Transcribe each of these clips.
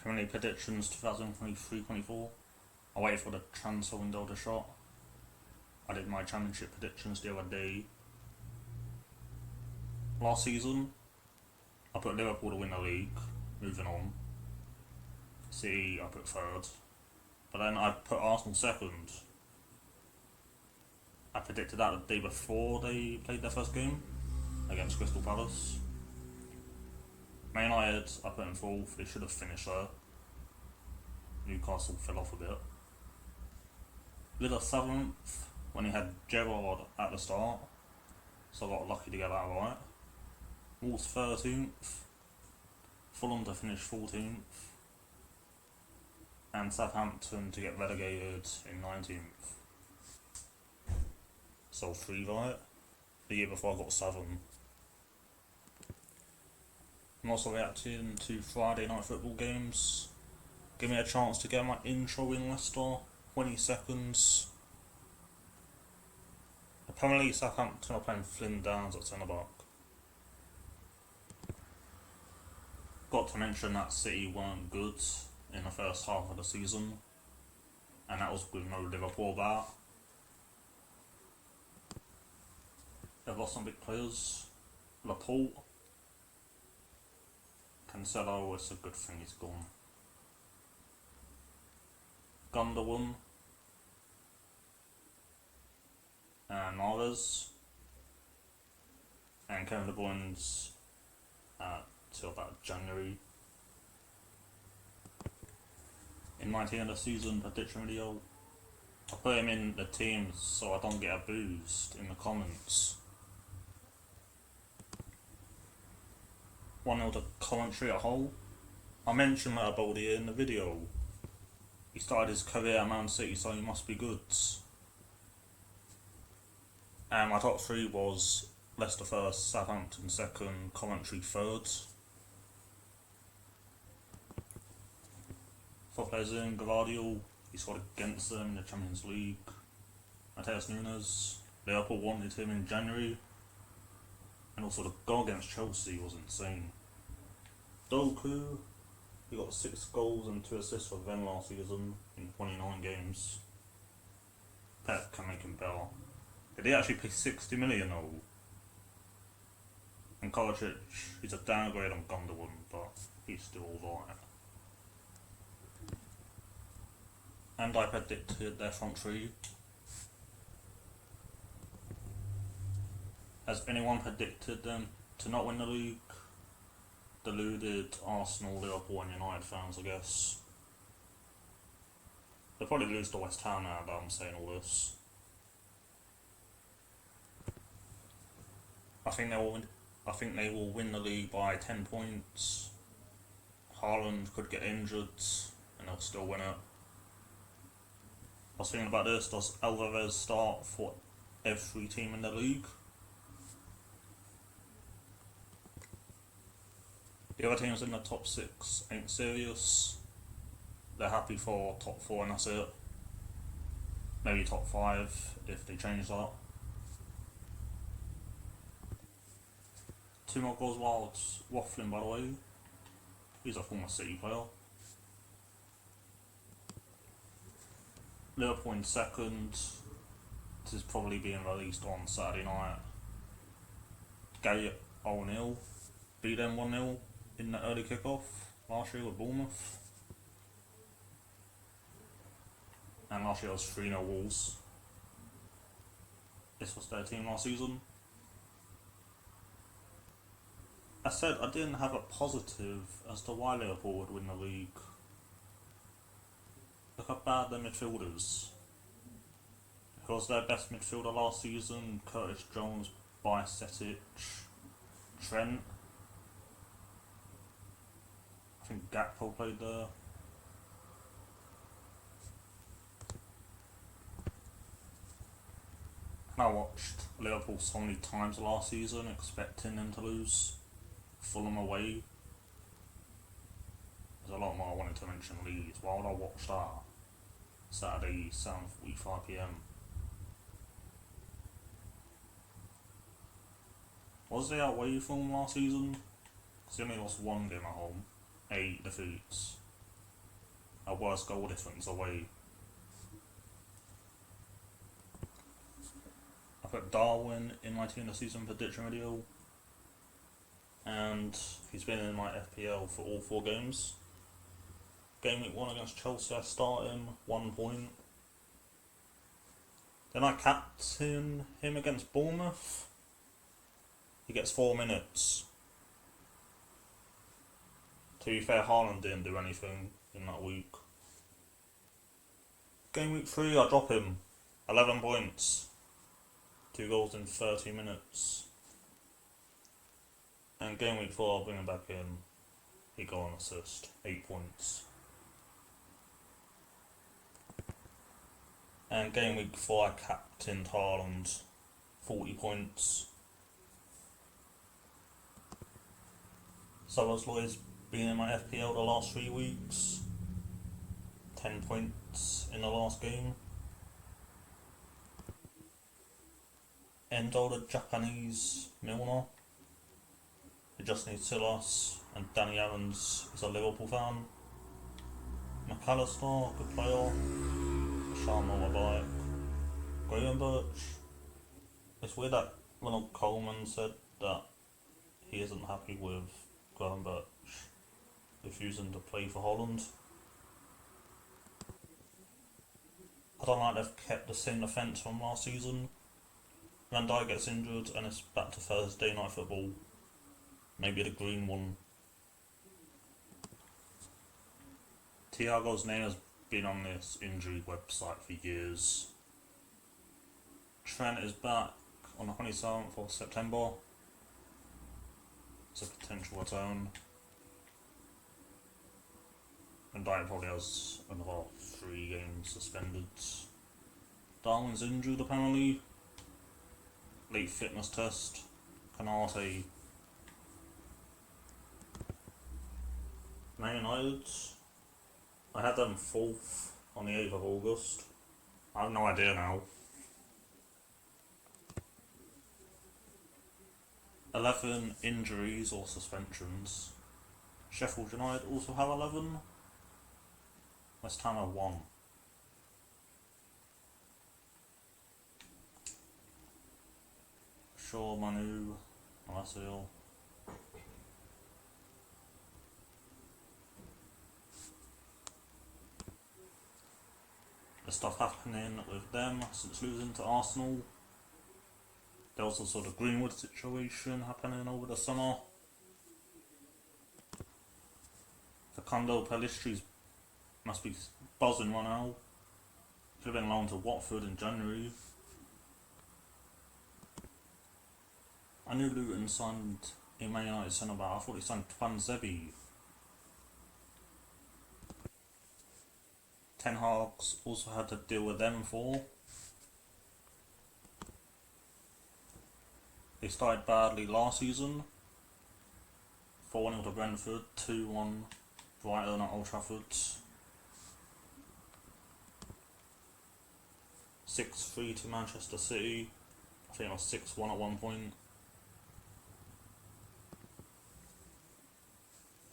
Premier League predictions 2023-24. I waited for the transfer window to shut. I did my championship predictions the other day. Last season, I put Liverpool to win the league. Moving on. City, I put third. But then I put Arsenal second. I predicted that the day before they played their first game against Crystal Palace. Man United, I put in fourth. They should have finished there. Newcastle fell off a bit. Villa seventh when he had Gerrard at the start, so I got lucky to get that right. Wolves 13th, Fulham to finish 14th, and Southampton to get relegated in 19th. So 3 right. The year before I got 7. I'm also reacting to Friday night football games. Give me a chance to get my intro in Leicester. 20 seconds. Apparently Southampton are playing Flynn Downs at centre back. Got to mention that City weren't good in the first half of the season, and that was with no Liverpool back. They've lost some big players. Laporte, Cancelo, it's a good thing he's gone. Gundogan, and Mahrez, and Kevin De Bruyne's till about January. In my team of the season prediction video, I put him in the teams so I don't get a boost in the comments. 1-0 to Coventry at Hull. I mentioned that about it in the video. He started his career at Man City, so he must be good. And my top 3 was Leicester first, Southampton second, Coventry third. 4 players in, Gvardiol, he scored against them in the Champions League. Matheus Nunes, Liverpool wanted him in January. And also the goal against Chelsea was insane. Doku, he got 6 goals and 2 assists for them last season in 29 games. Pep can make him better. Did he actually pay 60 million though? And Kovacic, he's a downgrade on Gundogan, but he's still alright. And I predicted their front 3. Has anyone predicted them to not win the league? Deluded Arsenal, Liverpool and United fans, I guess. They'll probably lose to West Ham now that I'm saying all this. I think they will win the league by 10 points. Haaland could get injured and they'll still win it. I was thinking about this, does Alvarez start for every team in the league? The other teams in the top 6 ain't serious. They're happy for top 4 and that's it. Maybe top 5 if they change that. 2 more goals while waffling, by the way. He's a former City player. Liverpool in second. This is probably being released on Saturday night. Gary O'Neill beat them 1-0 in the early kickoff last year with Bournemouth. And last year was 3-0 Wolves. This was their team last season. I said I didn't have a positive as to why Liverpool would win the league. Look how bad their midfielders. Because their best midfielder last season, Curtis Jones, Bajcetic, Trent. I think Gakpo played there. And I watched Liverpool so many times last season expecting them to lose. Fulham away. There's a lot more I wanted to mention Leeds. Why would I watch that? Saturday, 7:45 PM. Was they away from last season? Because they only lost 1 game at home. 8 defeats. a worse goal difference away. I put Darwin in my team of the season prediction video, and he's been in my FPL for all 4 games. Game week 1 against Chelsea, I start him, 1 point. Then I captain him against Bournemouth. He gets 4 minutes. To be fair, Haaland didn't do anything in that week. Game week 3, I drop him, 11 points. 2 goals in 30 minutes. And game week 4, I'll bring him back in. He got an assist, 8 points. And game week 4, I captained Haaland, 40 points. Szoboszlai's been in my FPL the last 3 weeks, 10 points in the last game. Endo, the Japanese Milner, who just needs Silas, and Danny Evans is a Liverpool fan. McAllister, good player. Sharma, I like. Graham Birch. It's weird that Ronald Coleman said that he isn't happy with Graham Birch refusing to play for Holland. I don't like they've kept the same defence from last season. Van Dijk gets injured and it's back to Thursday night football. Maybe the green one. Thiago's name has been on this injury website for years. Trent is back on the 27th of September. It's a potential return. And Dijk probably has another 3 games suspended. Darwin's injured apparently. Late fitness test. Canate. Man United. I had them 4th on the 8th of August. I have no idea now. 11 injuries or suspensions. Sheffield United also have 11. West Ham have 1. Shaw, Manu, Malacio. There's stuff happening with them since losing to Arsenal. There was also the Greenwood situation happening over the summer. Facundo Pellistri's must be buzzing right now. Could have been loaned to Watford in January. I knew Luton signed a Man United centre back. I thought he signed Twanzebe. Ten Hag's also had to deal with them 4. They started badly last season. 4-0 to Brentford, 2-1 Brighton at Old Trafford. 6-3 to Manchester City. I think it was 6-1 at one point.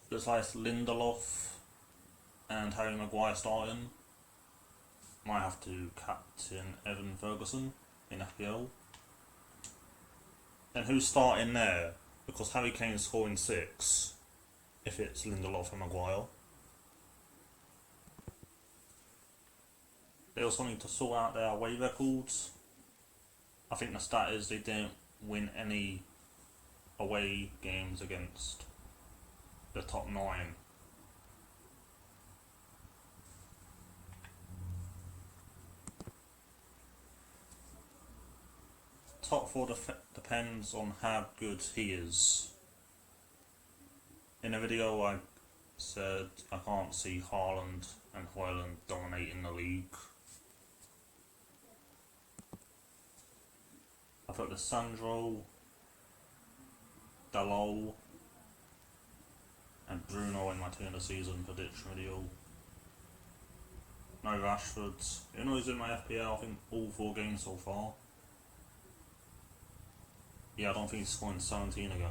Looks like Lindelof and Harry Maguire starting. Might have to captain Evan Ferguson in FPL. And who's starting there? Because Harry Kane's scoring 6 if it's Lindelof and Maguire. They also need to sort out their away records. I think the stat is they didn't win any away games against the top 9. Top 4 depends on how good he is. In a video I said I can't see Haaland and Højlund dominating the league. I put Lissandro, Dalot and Bruno in my team of the season prediction video. No Rashford. Even though he's in my FPL, I think all 4 games so far. Yeah, I don't think he's scoring 17 again.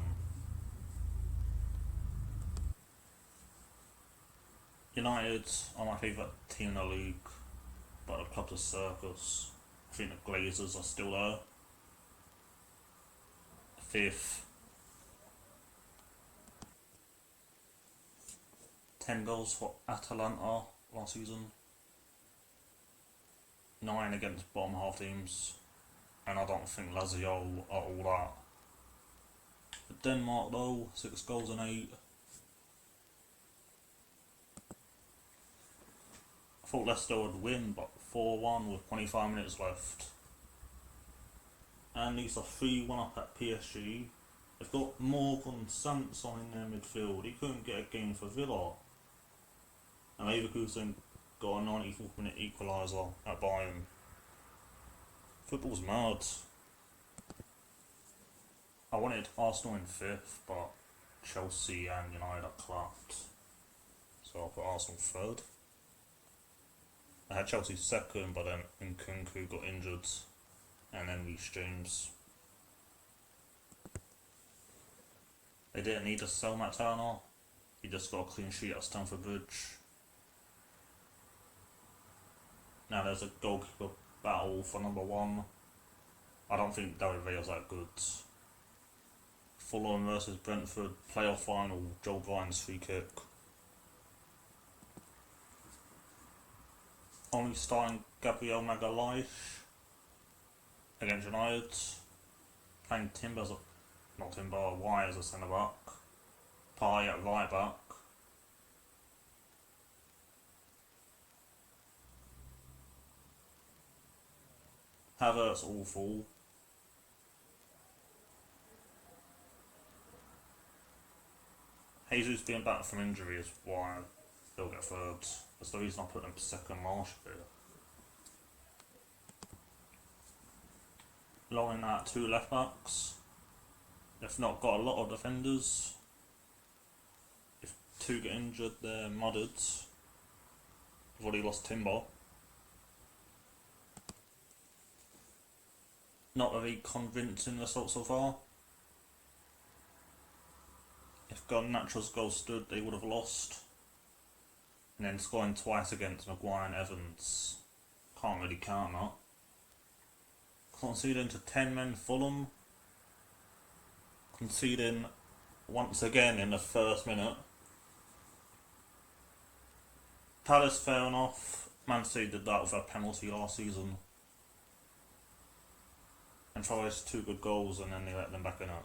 United are my favourite team in the league, but the club's a circus. I think the Glazers are still there. Fifth. 10 goals for Atalanta last season. 9 against bottom half teams. And I don't think Lazio are all that. For Denmark though, 6 goals and 8. I thought Leicester would win, but 4-1 with 25 minutes left. And these are 3-1 up at PSG. They've got Morgan Sanson in their midfield. He couldn't get a game for Villa. And Leverkusen got a 94th minute equaliser at Bayern. Football's mad. I wanted Arsenal in 5th, but Chelsea and United are clapped. So I'll put Arsenal 3rd. I had Chelsea 2nd, but then Nkunku got injured. And then Reece James. They didn't need to sell Matt Turner. He just got a clean sheet at Stamford Bridge. Now there's a goalkeeper battle for number 1. I don't think David Raya's that good. Fulham versus Brentford, playoff final, Joel Bryan's free kick. Only starting Gabriel Magalhaes against United. Playing Why as a centre back. Pai at right back. Havertz awful. Jesus being back from injury is why they'll get 3rd. That's the reason I put them 2nd last year. Lowering at 2 left backs. They've not got a lot of defenders. If 2 get injured, they're mudded. They've already lost Timber. Not very convincing result so far. If Garnacho's goal stood, they would have lost. And then scoring twice against Maguire and Evans. Can't really count that. Conceding to 10 men Fulham. Conceding once again in the first minute. Palace, fair enough. Man City did that with a penalty last season. And Forest 2 good goals and then they let them back in it.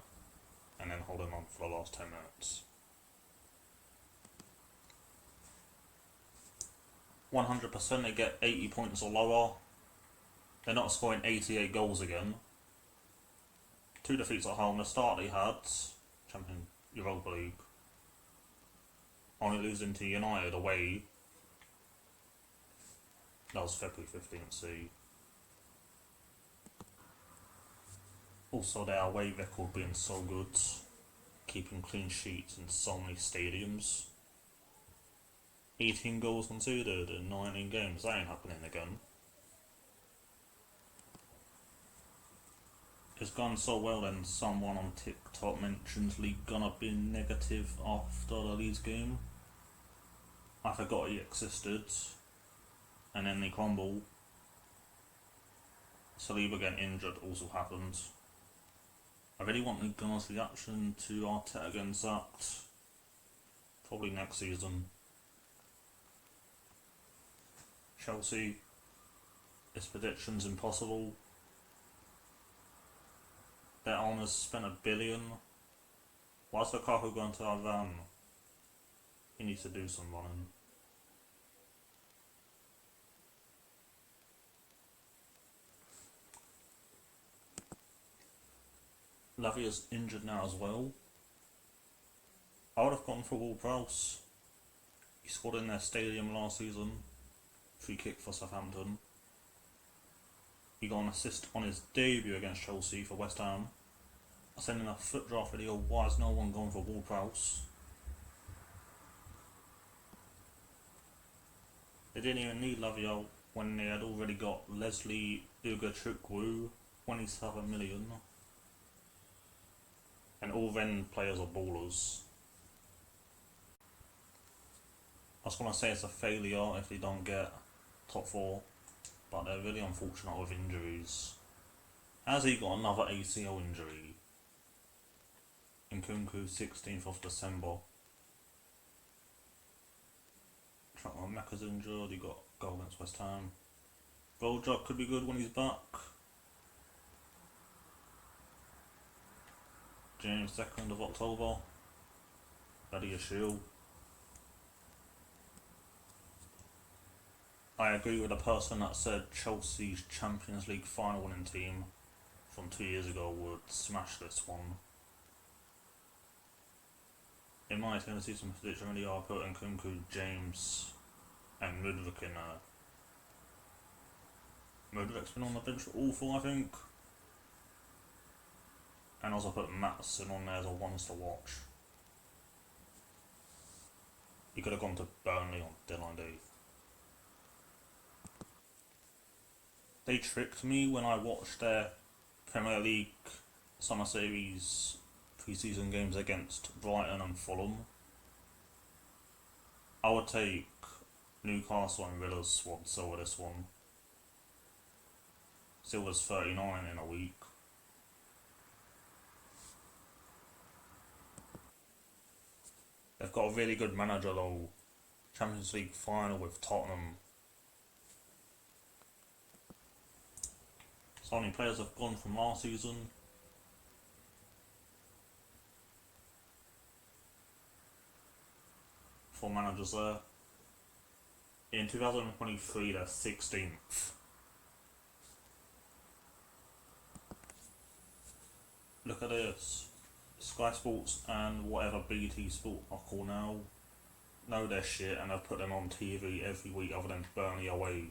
And then holding on for the last 10 minutes. 100% they get 80 points or lower. They're not scoring 88 goals again. 2 defeats at home. The start they had, Champions Europa League. Only losing to United away. That was February 15th, see. Also their away record being so good. Keeping clean sheets in so many stadiums. 18 goals conceded in 19 games. That ain't happening again. It's gone so well then someone on TikTok mentions League gonna be negative after the Leeds game. I forgot he existed. And then they crumble. Saliba getting injured also happened. I really want League Gunner's reaction to Arteta getting sacked. Probably next season. Chelsea. His prediction's impossible. Their owners spent $1 billion. Why's Lukaku going to our van? He needs to do some running. Lavia's injured now as well. I would have gone for Ward-Prowse. He scored in their stadium last season. Free kick for Southampton. He got an assist on his debut against Chelsea for West Ham. I sent in a foot draft video. Why is no one going for Ward-Prowse? They didn't even need Lavia when they had already got Leslie Ugochukwu, 27 million. And all then players are ballers. was going to say it's a failure if they don't get top four, but they're really unfortunate with injuries. Has he got another ACL injury? Nkunku, 16th of December. Mecca's injured, he got a goal against West Ham. Bojack could be good when he's back. James, 2nd of October. Buddy Shield. I agree with the person that said Chelsea's Champions League final winning team from 2 years ago would smash this one. In my team, the season prediction really are put Nkunku, James, and Mudryk in there. Mudryk's been on the bench for all four, I think. And also put Maatsen on there as a ones to watch. He could have gone to Burnley on deadline day. They tricked me when I watched their Premier League Summer Series pre-season games against Brighton and Fulham. I would take Newcastle and Villa's squads over this one. Silva's 39 in a week. They've got a really good manager though. Champions League final with Tottenham. So many players have gone from last season. Four managers there. In 2023, they're 16th. Look at this. Sky Sports and whatever BT Sport are called now know their shit and they've put them on TV every week other than Burnley away.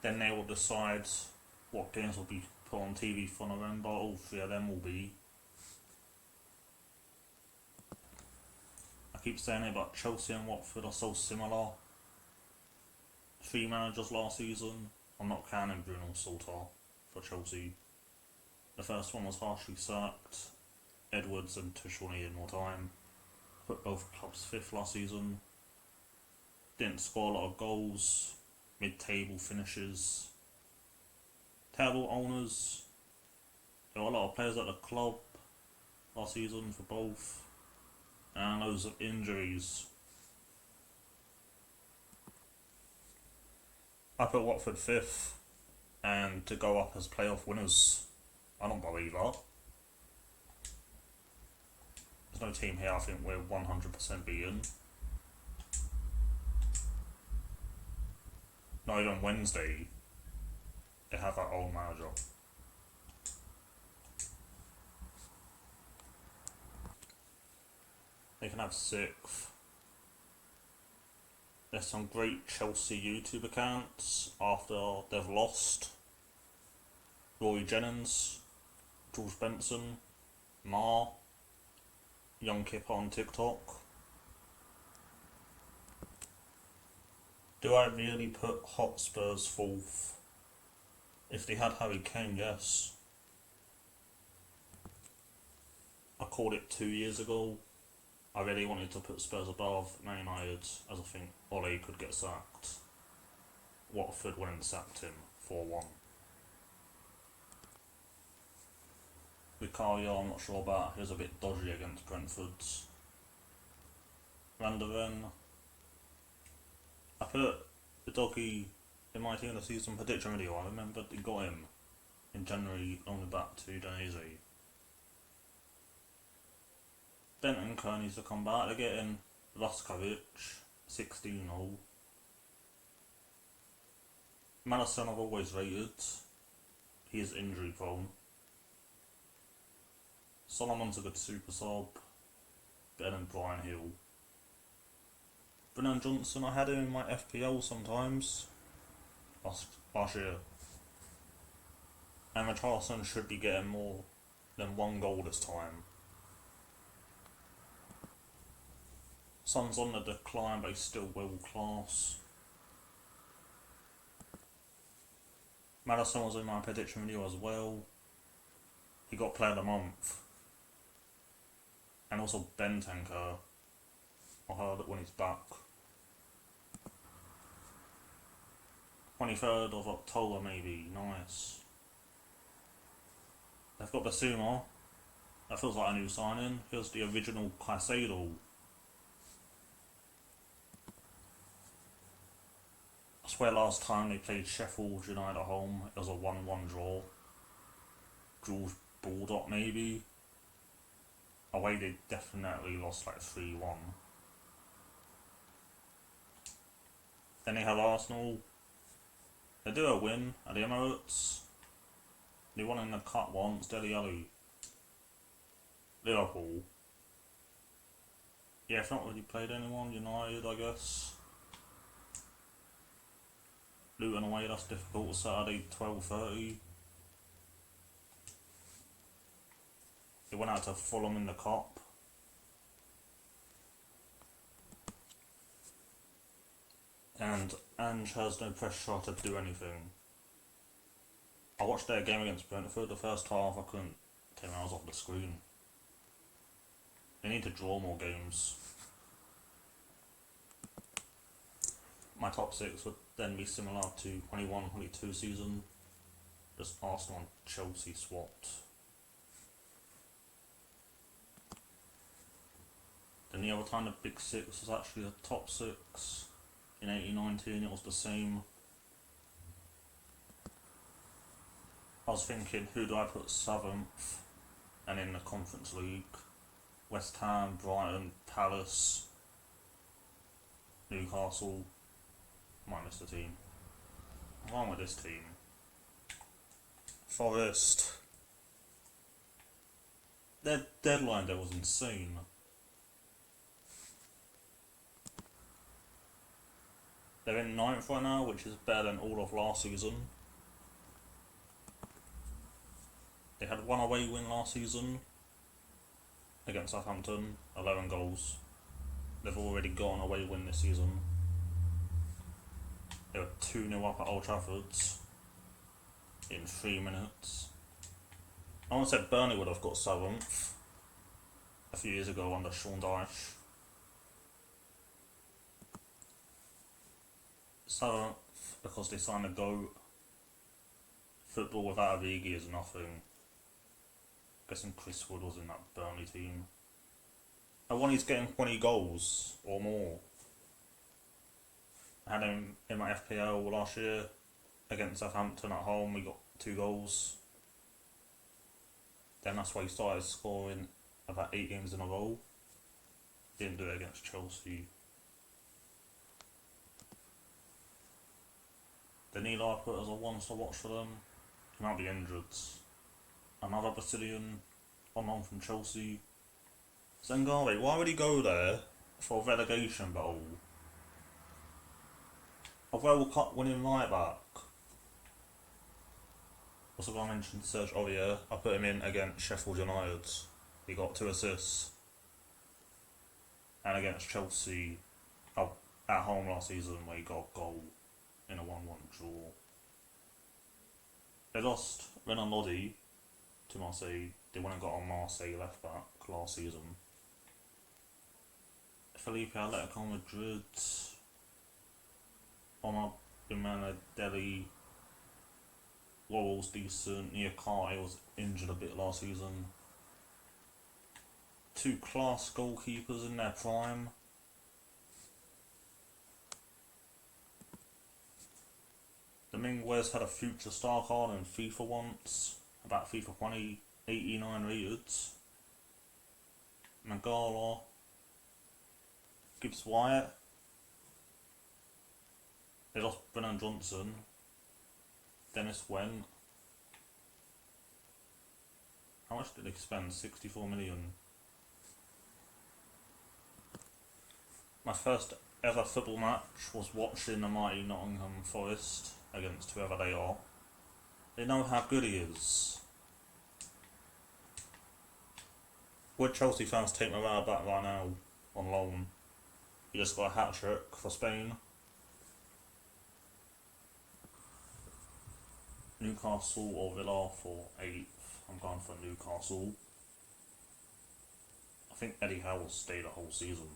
Then they will decide what games will be put on TV for November. All three of them will be. I keep saying it, but Chelsea and Watford are so similar. 3 managers last season. I'm not counting Bruno Salter for Chelsea. The first one was harshly sacked. Edwards and Tuchel needed more time. Put both clubs 5th last season. Didn't score a lot of goals. Mid-table finishes. Terrible owners. There were a lot of players at the club last season for both. And loads of injuries. I put Watford 5th and to go up as playoff winners. I don't believe that. There's no team here I think we're 100% beaten. Not even Wednesday, they have our old manager. They can have 6th. There's some great Chelsea YouTube accounts after they've lost. Rory Jennings, George Benson, Ma, Young Kip on TikTok. Do I really put Hotspurs 4th? If they had Harry Kane, yes. I called it 2 years ago. I really wanted to put Spurs above Man United, as I think Ole could get sacked. Watford went and sacked him 4-1. Vicario, I'm not sure about. He was a bit dodgy against Brentford. Van der Ven. I put the doggy in my team of the season prediction video. I remember they got him in January, only about 2 days. Benton needs to come back. They're getting Laskovic, 16-0. Madison I've always rated. He is injury prone. Solomon's a good super sub. Better than Brian Hill. Brennan Johnson, I had him in my FPL sometimes. Last year. And Richarlison should be getting more than 1 goal this time. Son's on the decline, but he's still world class. Madison was in my prediction video as well. He got player of the month. And also Bentancur. I heard it when he's back. 23rd of October maybe, nice. They've got Basuma. That feels like a new signing. Here's the original Caicedo. I swear last time they played Sheffield United at home, it was a 1-1 draw. George Baldock maybe. Away they definitely lost like 3-1. Then they have Arsenal. They do a win at the Emirates. They won in the Cup once, Dele Alli. Liverpool. Yeah, if not really played anyone, United I guess. Luton away, that's difficult. Saturday 12:30. They went out to Fulham in the Cup. And Ange has no pressure to do anything. I watched their game against Brentford the first half, I couldn't take my eyes off the screen. They need to draw more games. My top 6 would then be similar to 21-22 season. Just Arsenal and Chelsea swapped. Then the other time the big 6 was actually the top 6. In 18-19 it was the same. I was thinking, who do I put 7th? And in the Conference League, West Ham, Brighton, Palace, Newcastle. Might miss the team. What's wrong with this team? Forest. Their deadline day was insane. They're in 9th right now, which is better than all of last season. They had one away win last season against Southampton, 11 goals. They've already got an away win this season. They were 2-0 up at Old Trafford in 3 minutes. I once said Burnley would have got 7th a few years ago under Sean Dyche. 7th because they signed a GOAT. Football without Origi is nothing. Guessing Chris Wood was in that Burnley team. I want he's getting 20 goals or more. I had him in my FPL last year against Southampton at home. We got 2 goals. Then that's why he started scoring about 8 games in a row. Didn't do it against Chelsea. Danilo I put as a once to watch for them. He might be injured. Another Brazilian on loan from Chelsea. Zangari, why would he go there for a relegation battle? A World Cup winning right back. Also got to mention Serge Aurier. I put him in against Sheffield United. He got 2 assists. And against Chelsea at home last season where he got a goal in a 1-1 draw. They lost Renan Lodi to Marseille. They went and got a Marseille left back last season. Felipe Atletico Madrid. Omar Bimana Delhi. Laurel's decent. Niakate was injured a bit last season. 2 class goalkeepers in their prime. Dominguez had a future star card in FIFA once, about FIFA 20, 89 rated. Mangala, Gibbs Wyatt. They lost Brennan Johnson. Dennis went. How much did they spend? 64 million. My first ever football match was watching the mighty Nottingham Forest against whoever they are. They know how good he is. Would Chelsea fans take Morata back right now on loan? He just got a hat-trick for Spain. Newcastle or Villa for 8th. I'm going for Newcastle. I think Eddie Howe will stay the whole season.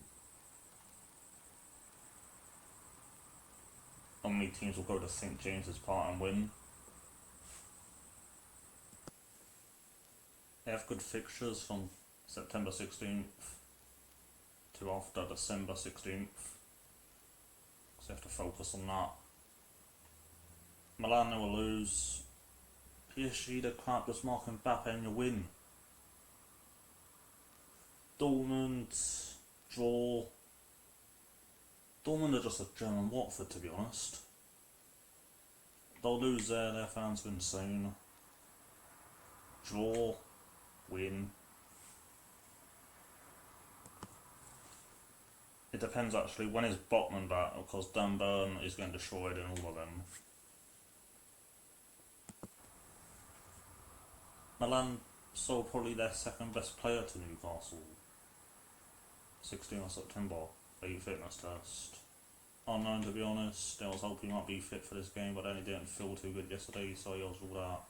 How many teams will go to St James's Park and win? They have good fixtures from September 16th to after December 16th. So you have to focus on that. Milan will lose. PSG, they can't just mark Mbappe and you win. Dortmund, draw. Dortmund are just a German Watford, to be honest. They'll lose there, their fans are insane. Draw, win. It depends actually, when is Botman back? Of course, Dan Burn is getting destroyed in all of them. Milan sold probably their second best player to Newcastle. 16th of September, a fitness test. Unknown, to be honest. I was hoping he might be fit for this game, but then he didn't feel too good yesterday, so he was ruled out.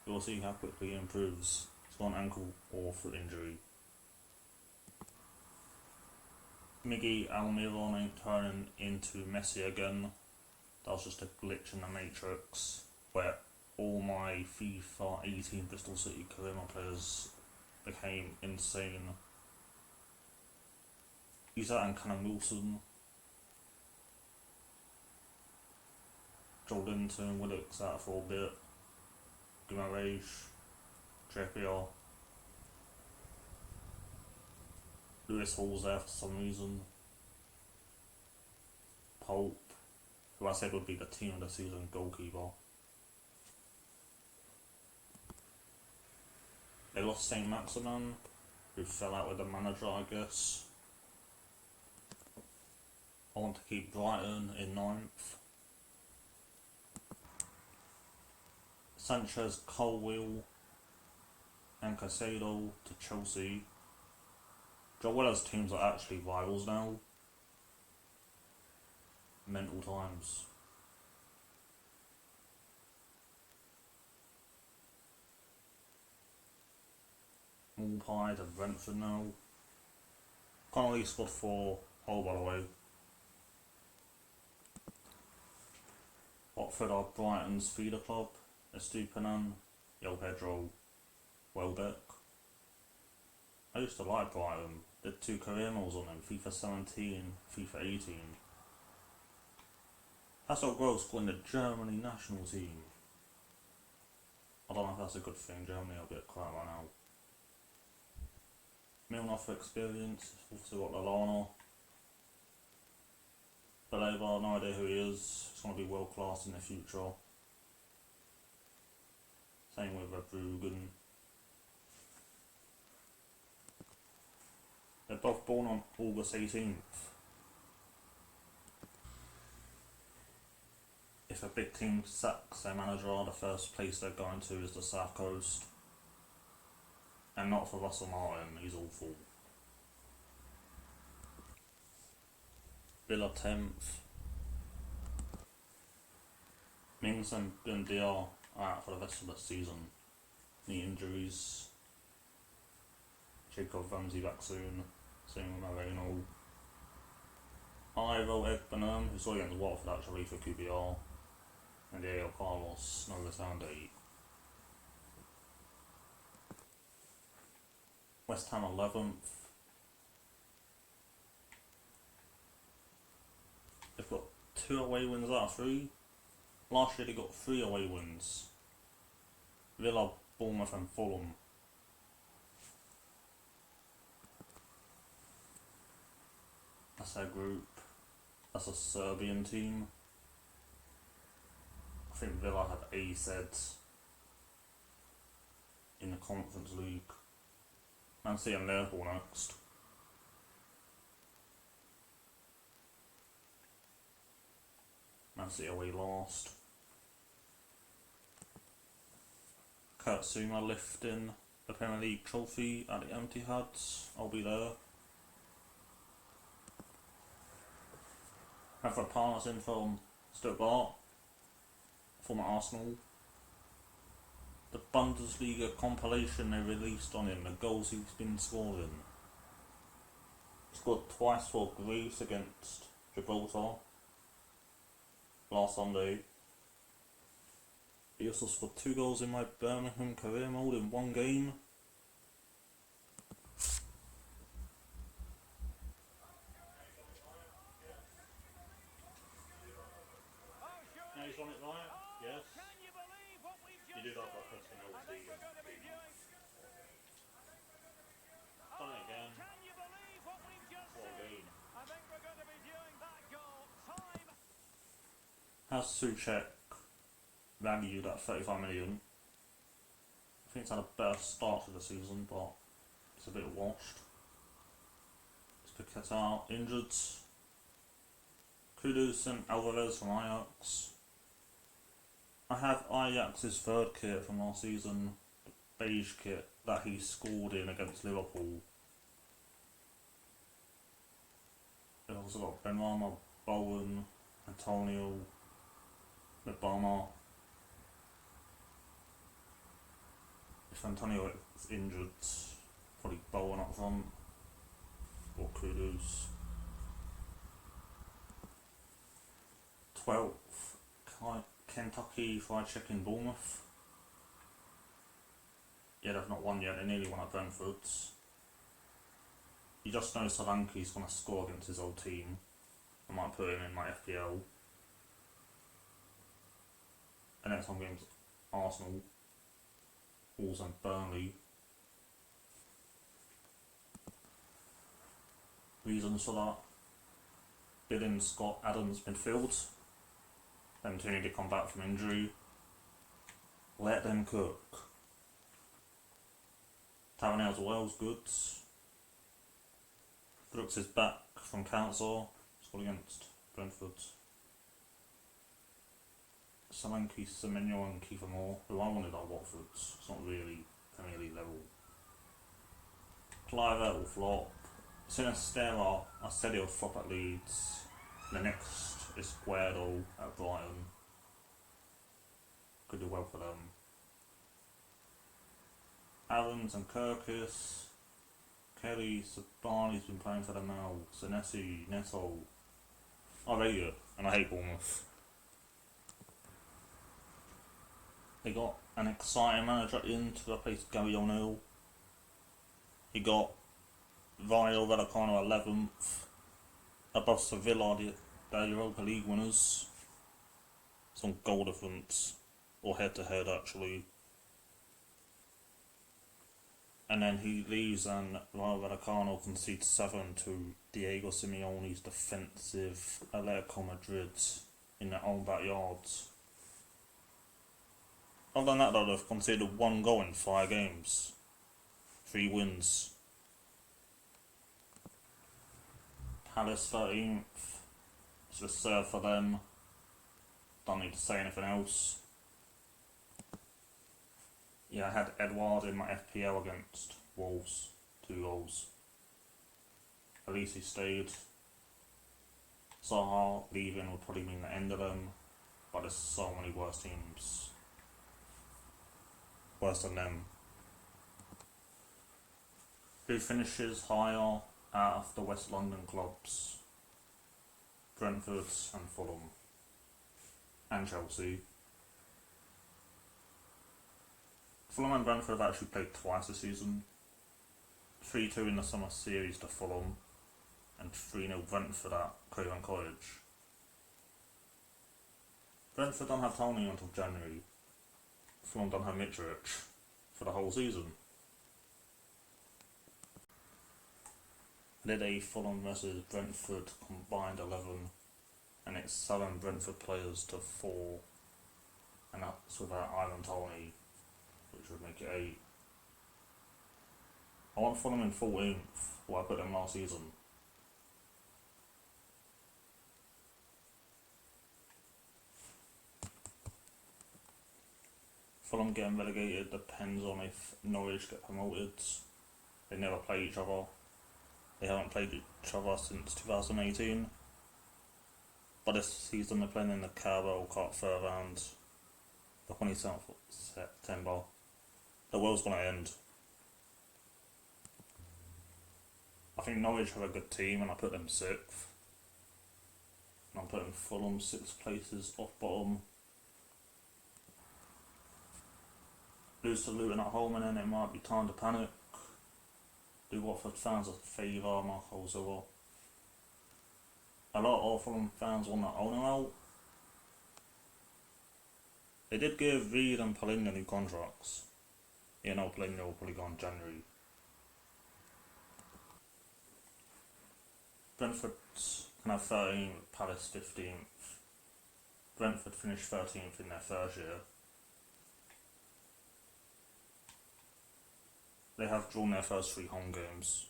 We'll see how quickly he improves. He's got an ankle or foot injury. Miggy Almiron ain't turning into Messi again. That was just a glitch in the Matrix where all my FIFA 18 Bristol City Karima players became insane. He's out in Callum Wilson, Joelinton, Willock's out for a bit, Guimaraes, Trippier, Lewis Hall's there for some reason, Pope, who I said would be the team of the season goalkeeper. They lost St Maximin, who fell out with the manager, I guess. I want to keep Brighton in 9th. Sanchez, Colwill, and Caicedo to Chelsea. Joe Weller's teams are actually rivals now. Mental times. Maupay to Brentford now. Connolly scored for Hull, by the way. Watford are Brighton's feeder club. Estupinan, João Pedro, Welbeck. I used to like Brighton. Did 2 career modes on them, FIFA 17, FIFA 18. That's how gross going the Germany national team. I don't know if that's a good thing. Germany are a bit quiet right now. Milner for experience, also got Lallana. Baleba, no idea who he is. He's going to be world class in the future. Same with Verbruggen. They're both born on August 18th. If a big team sacks their manager, the first place they're going to is the South Coast. And not for Russell Martin, he's awful. Villa 10th. Mings and Bundia are out for the rest of the season. Knee injuries. Jacob Ramsey back soon. Same with Moreno. Ivo Egbenham, who saw against Watford actually for QPR. And Diego Carlos, no return date. West Ham 11th. They've got 2 away wins out of 3. Last year they got 3 away wins. Villa, Bournemouth and Fulham. That's their group. That's a Serbian team. I think Villa have AZ in the Conference League. Man City and Liverpool next. Man City away last. Kurt Zouma lifting the Premier League trophy at the Etihad. I'll be there. Mavropanos in from Stuttgart, former Arsenal. The Bundesliga compilation they released on him, the goals he's been scoring. scored twice for Greece against Gibraltar last Sunday. He also scored 2 goals in my Birmingham career mode in one game. Now he's on it right, yes. You do like that pressing LT. Done it again. What a game. Has Souček valued at 35 million. I think it's had a better start to the season, but it's a bit washed. It's Paquetá injured. Kudus and Alvarez from Ajax. I have Ajax's third kit from last season, the beige kit that he scored in against Liverpool. They've also got Benrahma, Bowen, Antonio, Mibama. If Antonio is injured, probably Bowen up front, or Kudus. 12th, Kentucky Fried Chicken Bournemouth. Yeah, they've not won yet, they nearly won at Brentford. You just know Solanke's going to score against his old team. I might put him in my FPL. The next home game's Arsenal, Wolves and Burnley. Reasons for that: Billings, Scott, Adams, midfield. Them two need to come back from injury. Let them cook. Tavernier as well is good. Brooks is back from cancer. Scored against Brentford. Solanke, Semenyo and Kiefer Moore, who I wanted at Watford. It's not really Premier League level. Clive will flop. Sinisterra, I said he'll flop at Leeds. The next is Guerdo at Brighton. Could do well for them. Aarons and Kirkus. Kelly, Sabani's been playing for them now. Senesi, Neto. I rate it, and I hate Bournemouth. They got an exciting manager in to replace Gary O'Neill. He got Rayo Vallecano 11th, above Sevilla, the Europa League winners. It's on goal difference, or head to head actually. And then he leaves and Rayo Vallecano concedes 7 to Diego Simeone's defensive Atletico Madrid in their own backyard. Other than that though, they've conceded 1 goal in 5 games. 3 wins. Palace 13th. It's reserved for them. Don't need to say anything else. Yeah, I had Edouard in my FPL against Wolves. 2 goals. At least he stayed. Zaha leaving would probably mean the end of them. But there's so many worse teams. Worse than them. Who finishes higher out of the West London clubs? Brentford and Fulham. And Chelsea. Fulham and Brentford have actually played twice this season. 3-2 in the summer series to Fulham, and 3-0 Brentford at Craven Cottage. Brentford don't have Tony until January. Fulham don't have Mitrovic for the whole season. I did a Fulham versus Brentford combined 11, and it's 7 Brentford players to 4, and that's without Ivan Toney, which would make it 8. I want Fulham in 14th, where I put them last season. Fulham getting relegated depends on if Norwich get promoted. They never play each other. They haven't played each other since 2018. But this season they're playing in the Carabao Cup third round, the 27th of September. The world's gonna end. I think Norwich have a good team, and I put them sixth. And I'm putting Fulham 6 places off bottom. Lose to Luton at home, and then it might be time to panic. Do Watford fans a favour, Mark Ozilla. A lot of Fulham fans want that owner out. They did give Reed and Palhinha new contracts. You know, Palhinha will probably go in January. Brentford can have 13th, Palace 15th. Brentford finished 13th in their first year. They have drawn their first 3 home games.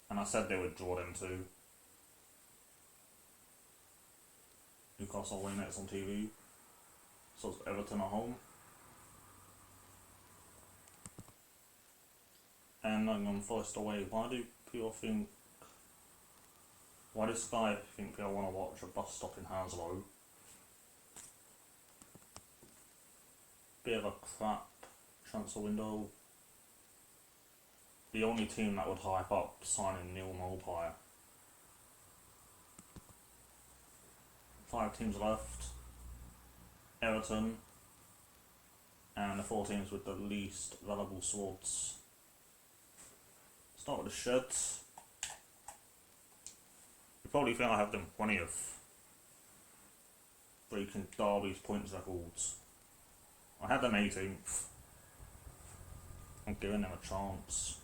And I said they would draw them too. Newcastle away next on TV. So it's Everton at home. And Nottingham Forest away. Why does Sky think people want to watch a bus stop in Hounslow? Bit of a crap transfer window. The only team that would hype up signing Neil Maupay. 5 teams left. Everton. And the 4 teams with the least valuable swords. Start with the Sheds. You probably think I have them 20th. Breaking Derby's points records. I had them 18th. I'm giving them a chance.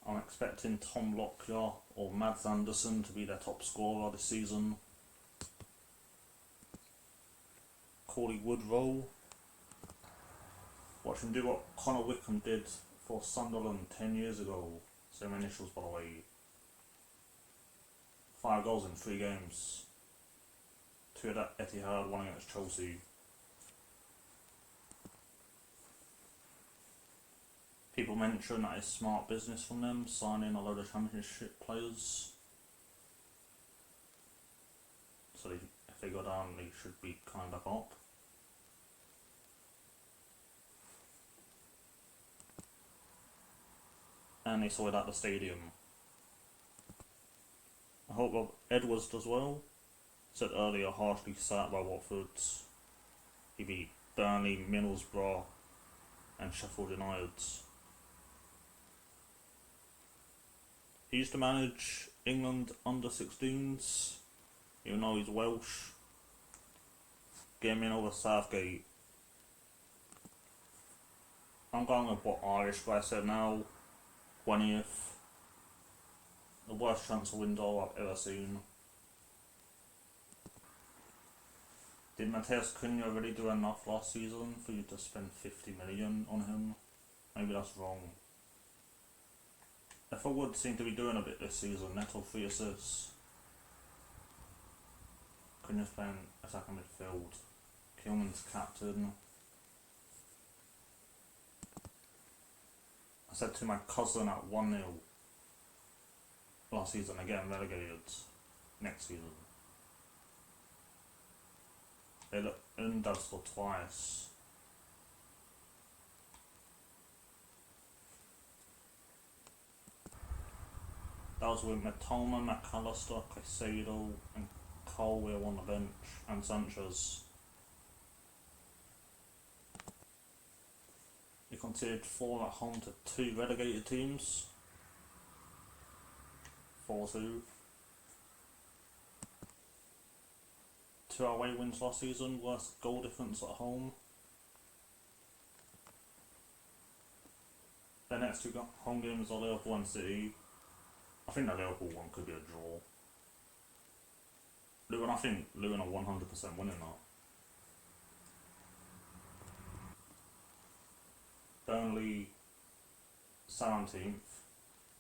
I'm expecting Tom Lockyer or Mads Anderson to be their top scorer this season. Corey Woodrow. Watch him do what Connor Wickham did for Sunderland 10 years ago. Same initials, by the way. 5 goals in 3 games. 2 at Etihad, 1 against Chelsea. People mention that it's smart business from them, signing a load of Championship players. So if they go down, they should be coming back up. And they saw it at the stadium. I hope Rob Edwards does well. Said earlier, harshly sacked by Watford. He beat Burnley, Middlesbrough, and Sheffield United. He used to manage England under-16s, even though he's Welsh. Get him in over Southgate. I'm going with what Irish guy said now. 20th. The worst transfer window I've ever seen. Did Matheus Cunha really do enough last season for you to spend 50 million on him? Maybe that's wrong. Ethelwood seemed to be doing a bit this season, Neto 3 assists. Cunha's playing attacking midfield. Kilman's captain. I said to my cousin at 1-0 last season, again relegated next season. They look Undal twice. That was with Matoma, McAllister, Caicedo, and Colwill on the bench, and Sanchez. He conceded 4 at home to 2 relegated teams. 4-2. 2 away wins last season, worst goal difference at home. Their next 2 home games are Liverpool and City. I think the Liverpool one could be a draw. I think Luton are 100% winning that. Burnley 17th.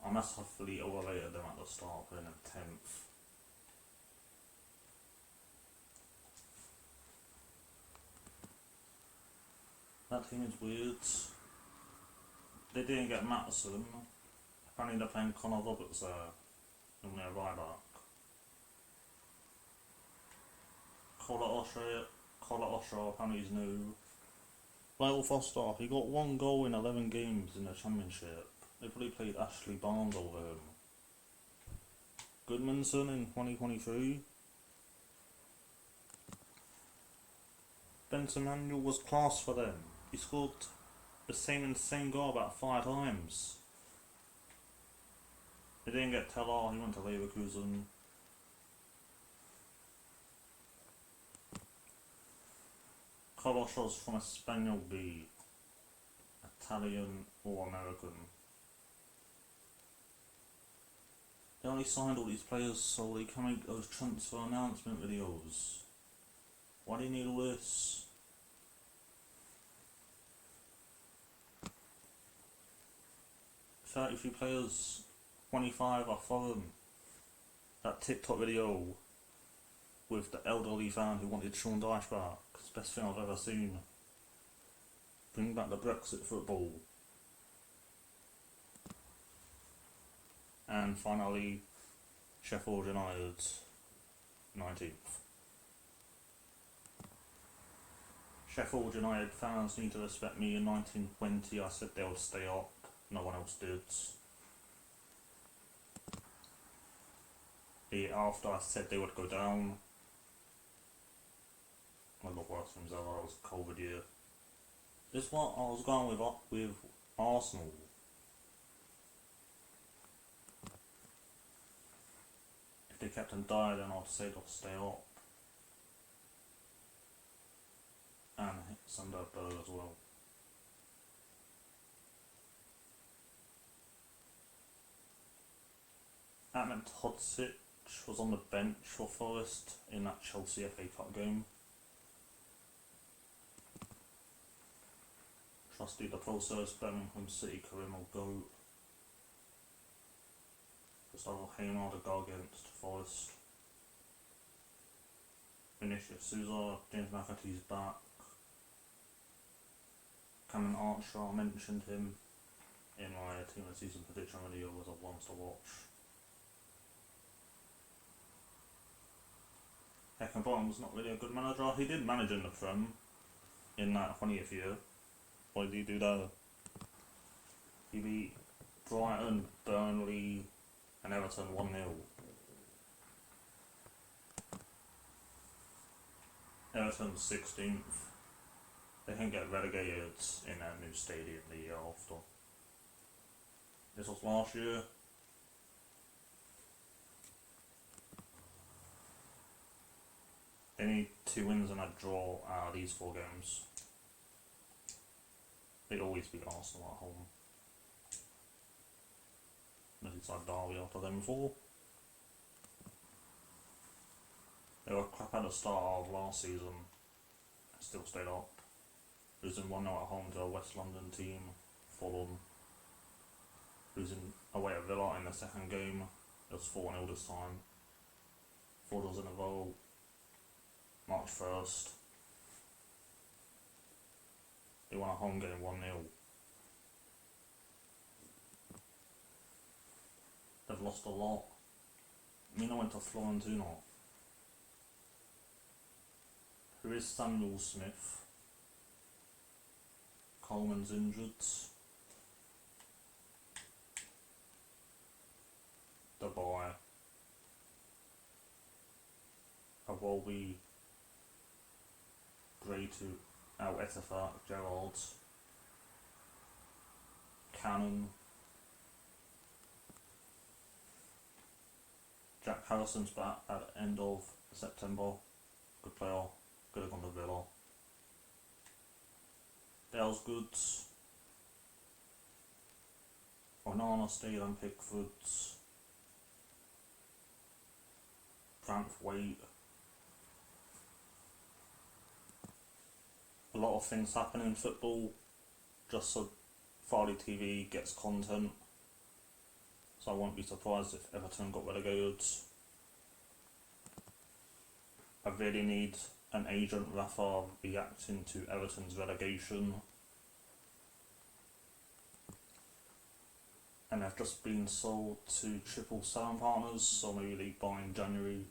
I massively overrated them at the start, putting them 10th. That team is weird. They didn't get Mattison. Apparently they're playing Connor Roberts there. Normally a right back. Collar Osher apparently he's new. Lyle Foster, he got 1 goal in 11 games in the championship. They probably played Ashley Barnes over him. Goodmanson in 2023. Benson Manuel was class for them. He scored the same goal about 5 times. They didn't get Teller, he went to Leverkusen. Carlos from Espanyol B. Italian or American. They only signed all these players so they can make those transfer announcement videos. Why do you need all this? $33 players, 25 are foreign. That TikTok video with the elderly fan who wanted Sean Dyche back. It's the best thing I've ever seen. Bring back the Brexit football. And finally, Sheffield United, 19th. Sheffield United fans need to respect me. In 1920 I said they would stay up, no one else did. The year after I said they would go down. I got worse things ever, it was a COVID year. This is what I was going with Arsenal. If they kept and died, then I'd say they'll stay up. And Sunderberg as well. Ahmed Hodzic was on the bench for Forest in that Chelsea FA Cup game. Trusted the process, Birmingham City Karim will go. Gustavo Hamer to go against Forest. Vinicius Souza, James McAtee's back. Cameron Archer, I mentioned him in my team of the season prediction video as a once to watch. Heckenbottom was not really a good manager. He did manage in the Prem in that 20th year. Why did he do that? He beat Brighton, Burnley and Everton 1-0. Everton 16th. They can get relegated in their new stadium the year after. This was last year. They need 2 wins and a draw out of these 4 games. They always beat Arsenal at home. Merseyside Derby after them 4. They were crap at the start of last season. Still stayed up. Losing 1-0 at home to a West London team. Fulham. Losing away at Villa in the second game. It was 4-0 this time. 4 draws in a row. March 1st. They won a home game 1-0. They've lost a lot. Mina went to Fiorentina. Who is Samuel Smith? Coleman's injured. The boy. Awolbi. Gray to Al Ettifat, Gerald. Cannon. Jack Harrison's back at the end of September. Good player. Could have gone to Villa. Dale's Goods. Onana stayed on Pickford. Waite. A lot of things happen in football just so Farley TV gets content. So I won't be surprised if Everton got relegated. I really need an agent Rafa reacting to Everton's relegation. And they've just been sold to Triple Seven Partners, so maybe they buy in January